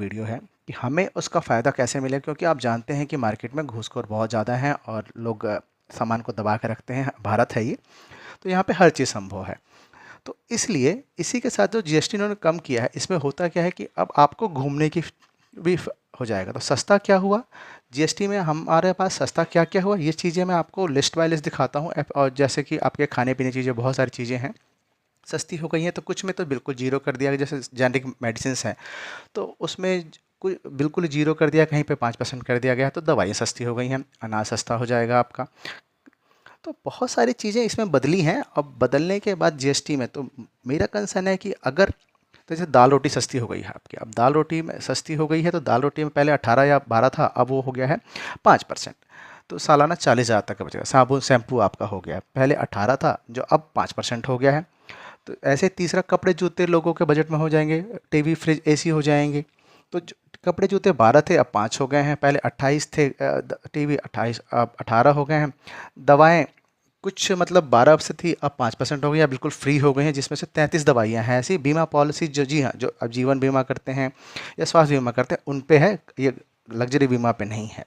Video है कि हमें उसका फ़ायदा कैसे मिले, क्योंकि आप जानते हैं कि मार्केट में घूसखोर बहुत ज़्यादा हैं और लोग सामान को दबा के रखते हैं। भारत है ये, तो यहाँ पे हर चीज़ संभव है। तो इसलिए इसी के साथ जो जीएसटी इन्होंने कम किया है, इसमें होता क्या है कि अब आपको घूमने की भी हो जाएगा। तो सस्ता क्या हुआ जीएसटी में, हमारे पास सस्ता क्या क्या हुआ, ये चीज़ें मैं आपको लिस्ट बाय लिस्ट दिखाता हूँ। और जैसे कि आपके खाने पीने चीज़ें, बहुत सारी चीज़ें हैं सस्ती हो गई हैं, तो कुछ में तो बिल्कुल जीरो कर दिया गया, जैसे जेनरिक मेडिसिन हैं तो उसमें कोई बिल्कुल जीरो कर दिया, कहीं पे 5% कर दिया गया, तो दवाइयाँ सस्ती हो गई हैं, अनाज सस्ता हो जाएगा आपका। तो बहुत सारी चीज़ें इसमें बदली हैं। अब बदलने के बाद जीएसटी में तो मेरा कंसर्न है कि अगर, तो जैसे दाल रोटी सस्ती हो गई है आपकी, अब दाल रोटी में सस्ती हो गई है, तो दाल रोटी में पहले 18 या 12 था, अब वो हो गया है 5%। तो सालाना 40,000 तक का बचेगा। साबुन शैम्पू आपका हो गया है, पहले 18 था जो अब 5% हो गया है। तो ऐसे तीसरा, कपड़े जूते लोगों के बजट में हो जाएंगे, टीवी फ्रिज एसी हो जाएंगे। तो कपड़े जूते 12 थे, अब 5 हो गए हैं, पहले 28 थे, टीवी 28 अब 18 हो गए हैं। दवाएं कुछ मतलब 12 से थी, अब 5% हो गई या बिल्कुल फ्री हो गई हैं, जिसमें से 33 दवाइयाँ हैं ऐसी। बीमा पॉलिसी जो, जी हाँ, जो अब जीवन बीमा करते हैं या स्वास्थ्य बीमा करते हैं उन पे है, ये लग्जरी बीमा पे नहीं है।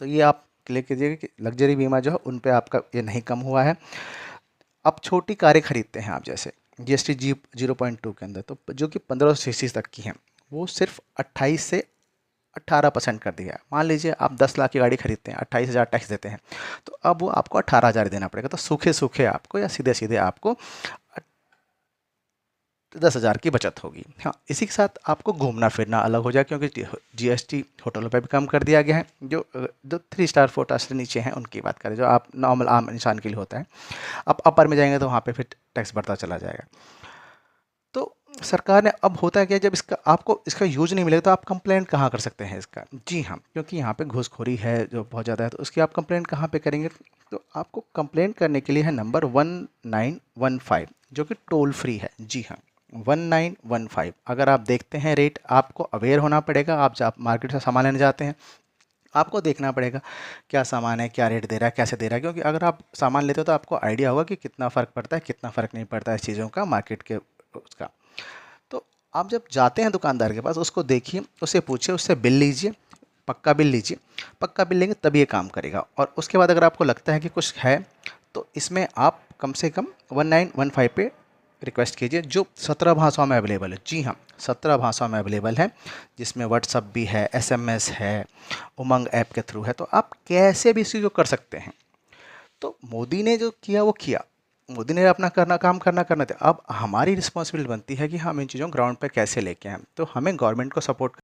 तो ये आप क्लिक कीजिएगा कि लग्जरी बीमा जो है उन पे आपका ये नहीं कम हुआ है। अब छोटी कारें खरीदते हैं आप, जैसे जीएसटी जी 0.2 के अंदर, तो जो कि 15 सीसी तक की हैं, वो सिर्फ 28 से 18% कर दिया है। मान लीजिए आप 10 लाख की गाड़ी खरीदते हैं, 28,000 टैक्स देते हैं, तो अब वो आपको 18,000 देना पड़ेगा। तो सूखे सूखे आपको या सीधे सीधे आपको 10,000 की बचत होगी। हाँ, इसी के साथ आपको घूमना फिरना अलग हो जाए, क्योंकि जीएसटी होटलों पे भी कम कर दिया गया है। जो 3 स्टार 4 स्टार से नीचे हैं उनकी बात करें, जो आप नॉर्मल आम इंसान के लिए होता है। आप अपर में जाएंगे तो वहाँ पे फिर टैक्स बढ़ता चला जाएगा। तो सरकार ने, अब होता है क्या, जब इसका आपको इसका यूज नहीं मिलेगा तो आप कंप्लेंट कहाँ कर सकते हैं इसका? जी हाँ, क्योंकि यहाँ पे घूसखोरी है जो बहुत ज़्यादा है, तो उसकी आप कंप्लेंट कहाँ पे करेंगे? तो आपको कंप्लेंट करने के लिए है नंबर 1915, जो कि टोल फ्री है। जी हाँ, 1915। अगर आप देखते हैं रेट, आपको अवेयर होना पड़ेगा। आप जब मार्केट से सामान लेने जाते हैं, आपको देखना पड़ेगा क्या सामान है, क्या रेट दे रहा है, कैसे दे रहा है, क्योंकि अगर आप सामान लेते हो तो आपको आइडिया होगा कि कितना फ़र्क पड़ता है, कितना फ़र्क नहीं पड़ता है इस चीज़ों का, मार्केट के उसका। तो आप जब जाते हैं दुकानदार के पास, उसको देखिए, उससे पूछिए, उससे बिल लीजिए, पक्का बिल लीजिए। पक्का बिल लेंगे तभी ये काम करेगा। और उसके बाद अगर आपको लगता है कि कुछ है, तो इसमें आप कम से कम 1915 पे रिक्वेस्ट कीजिए, जो 17 भाषाओं में अवेलेबल है। जी हाँ, 17 भाषाओं में अवेलेबल है, जिसमें व्हाट्सअप भी है, एसएमएस है, उमंग ऐप के थ्रू है। तो आप कैसे भी इसी को कर सकते हैं। तो मोदी ने जो किया वो किया, मोदी ने अपना करना था। अब हमारी रिस्पॉन्सिबिलिटी बनती है कि हम इन चीज़ों को ग्राउंड पे कैसे लेके आएँ। तो हमें गवर्नमेंट को सपोर्ट